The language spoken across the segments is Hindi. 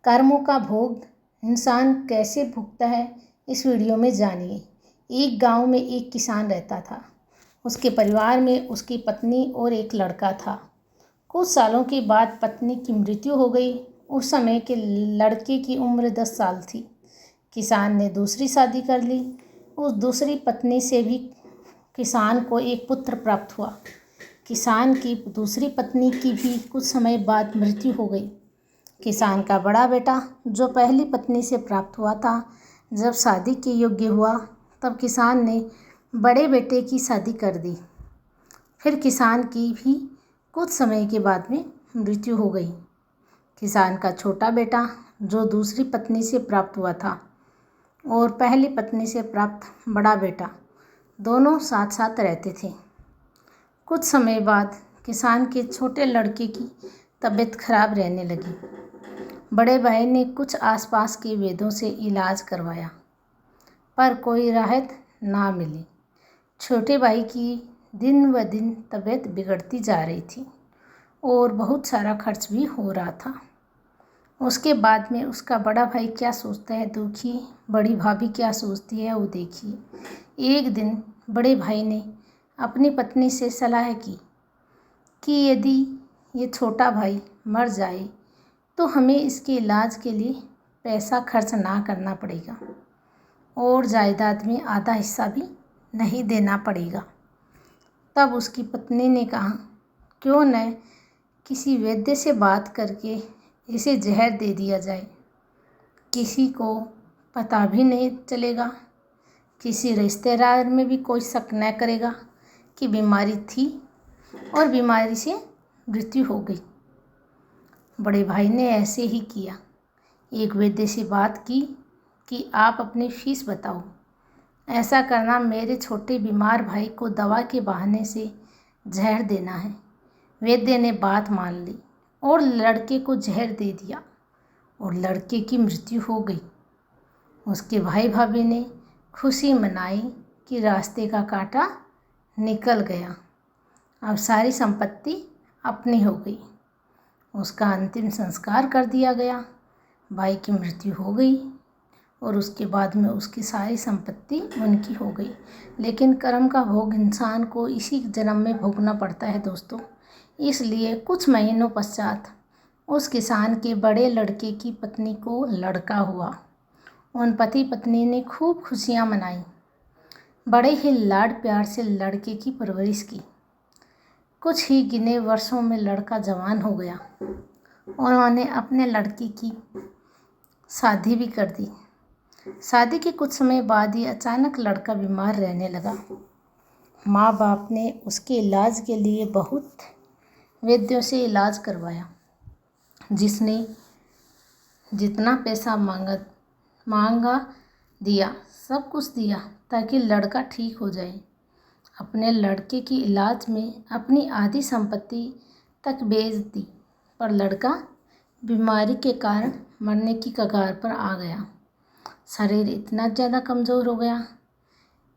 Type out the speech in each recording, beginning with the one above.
कर्मों का भोग इंसान कैसे भुगता है, इस वीडियो में जानिए। एक गांव में एक किसान रहता था। उसके परिवार में उसकी पत्नी और एक लड़का था। कुछ सालों के बाद पत्नी की मृत्यु हो गई। उस समय के लड़के की उम्र 10 साल थी। किसान ने दूसरी शादी कर ली। उस दूसरी पत्नी से भी किसान को एक पुत्र प्राप्त हुआ। किसान की दूसरी पत्नी की भी कुछ समय बाद मृत्यु हो गई। किसान का बड़ा बेटा, जो पहली पत्नी से प्राप्त हुआ था, जब शादी के योग्य हुआ तब किसान ने बड़े बेटे की शादी कर दी। फिर किसान की भी कुछ समय के बाद में मृत्यु हो गई। किसान का छोटा बेटा, जो दूसरी पत्नी से प्राप्त हुआ था, और पहली पत्नी से प्राप्त बड़ा बेटा, दोनों साथ साथ रहते थे। कुछ समय बाद किसान के छोटे लड़के की तबीयत खराब रहने लगी। बड़े भाई ने कुछ आसपास के वैद्यों से इलाज करवाया, पर कोई राहत ना मिली। छोटे भाई की दिन ब दिन तबीयत बिगड़ती जा रही थी और बहुत सारा खर्च भी हो रहा था। उसके बाद में उसका बड़ा भाई क्या सोचता है देखिए, बड़ी भाभी क्या सोचती है वो देखिए। एक दिन बड़े भाई ने अपनी पत्नी से सलाह की कि यदि ये छोटा भाई मर जाए तो हमें इसके इलाज के लिए पैसा खर्च ना करना पड़ेगा और जायदाद में आधा हिस्सा भी नहीं देना पड़ेगा। तब उसकी पत्नी ने कहा, क्यों न किसी वैद्य से बात करके इसे जहर दे दिया जाए। किसी को पता भी नहीं चलेगा, किसी रिश्तेदार में भी कोई शक न करेगा कि बीमारी थी और बीमारी से मृत्यु हो गई। बड़े भाई ने ऐसे ही किया। एक वैद्य से बात की कि आप अपनी फीस बताओ, ऐसा करना मेरे छोटे बीमार भाई को दवा के बहाने से जहर देना है। वैद्य ने बात मान ली और लड़के को जहर दे दिया और लड़के की मृत्यु हो गई। उसके भाई भाभी ने खुशी मनाई कि रास्ते का कांटा निकल गया, अब सारी संपत्ति अपनी हो गई। उसका अंतिम संस्कार कर दिया गया। भाई की मृत्यु हो गई और उसके बाद में उसकी सारी संपत्ति उनकी हो गई। लेकिन कर्म का भोग इंसान को इसी जन्म में भोगना पड़ता है दोस्तों। इसलिए कुछ महीनों पश्चात उस किसान के बड़े लड़के की पत्नी को लड़का हुआ। उन पति पत्नी ने खूब खुशियाँ मनाई, बड़े ही लाड प्यार से लड़के की परवरिश की। कुछ ही गिने वर्षों में लड़का जवान हो गया। उन्होंने अपने लड़की की शादी भी कर दी। शादी के कुछ समय बाद ही अचानक लड़का बीमार रहने लगा। माँ बाप ने उसके इलाज के लिए बहुत वैद्यों से इलाज करवाया, जिसने जितना पैसा मांगा दिया, सब कुछ दिया ताकि लड़का ठीक हो जाए। अपने लड़के की इलाज में अपनी आधी संपत्ति तक बेच दी, पर लड़का बीमारी के कारण मरने की कगार पर आ गया। शरीर इतना ज़्यादा कमज़ोर हो गया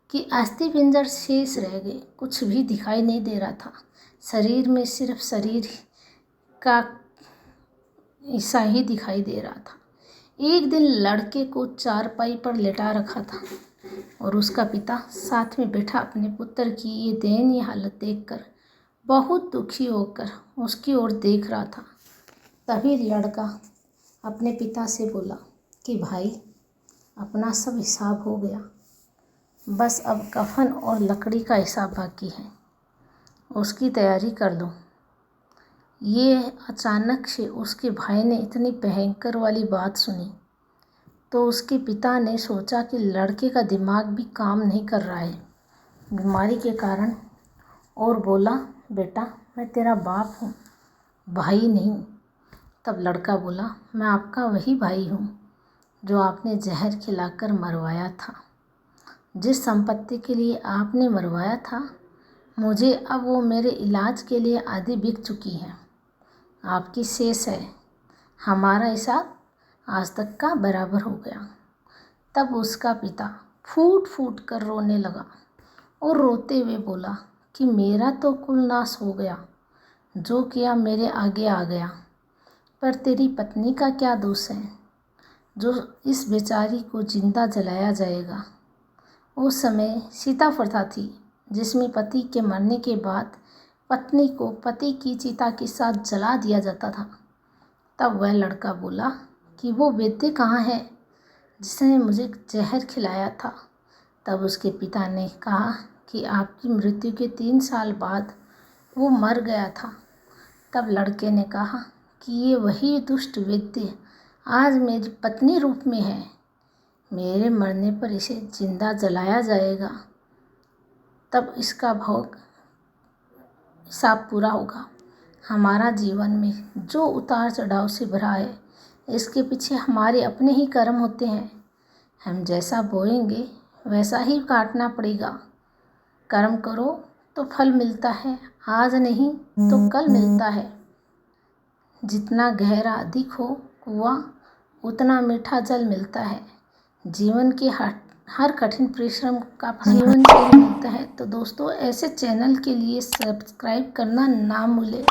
कि अस्थि पिंजर शेष रह गए, कुछ भी दिखाई नहीं दे रहा था। शरीर में सिर्फ शरीर का हिस्सा ही दिखाई दे रहा था। एक दिन लड़के को चारपाई पर लेटा रखा था और उसका पिता साथ में बैठा अपने पुत्र की ये दयनीय हालत देखकर बहुत दुखी होकर उसकी ओर देख रहा था। तभी लड़का अपने पिता से बोला कि भाई, अपना सब हिसाब हो गया, बस अब कफन और लकड़ी का हिसाब बाकी है, उसकी तैयारी कर लो। ये अचानक से उसके भाई ने इतनी भयंकर वाली बात सुनी तो उसके पिता ने सोचा कि लड़के का दिमाग भी काम नहीं कर रहा है बीमारी के कारण, और बोला, बेटा मैं तेरा बाप हूँ, भाई नहीं। तब लड़का बोला, मैं आपका वही भाई हूँ जो आपने जहर खिलाकर मरवाया था। जिस संपत्ति के लिए आपने मरवाया था, मुझे अब वो मेरे इलाज के लिए आधी बिक चुकी है, आपकी शेष है। हमारा हिसाब आज तक का बराबर हो गया। तब उसका पिता फूट फूट कर रोने लगा और रोते हुए बोला कि मेरा तो कुल नाश हो गया, जो किया मेरे आगे आ गया, पर तेरी पत्नी का क्या दोष है जो इस बेचारी को जिंदा जलाया जाएगा। उस समय सीता प्रथा थी जिसमें पति के मरने के बाद पत्नी को पति की चिता के साथ जला दिया जाता था। तब वह लड़का बोला कि वो वैद्य कहाँ है जिसने मुझे जहर खिलाया था। तब उसके पिता ने कहा कि आपकी मृत्यु के 3 साल बाद वो मर गया था। तब लड़के ने कहा कि ये वही दुष्ट वैद्य आज मेरी पत्नी रूप में है, मेरे मरने पर इसे जिंदा जलाया जाएगा, तब इसका भोग हिसाब पूरा होगा। हमारा जीवन में जो उतार चढ़ाव से भरा है, इसके पीछे हमारे अपने ही कर्म होते हैं। हम जैसा बोएंगे वैसा ही काटना पड़ेगा। कर्म करो तो फल मिलता है, आज नहीं तो कल मिलता है। जितना गहरा अधिक हो कुआं, उतना मीठा जल मिलता है। जीवन के हर कठिन परिश्रम का फल जीवन से ही मिलता है। तो दोस्तों, ऐसे चैनल के लिए सब्सक्राइब करना ना भूलें।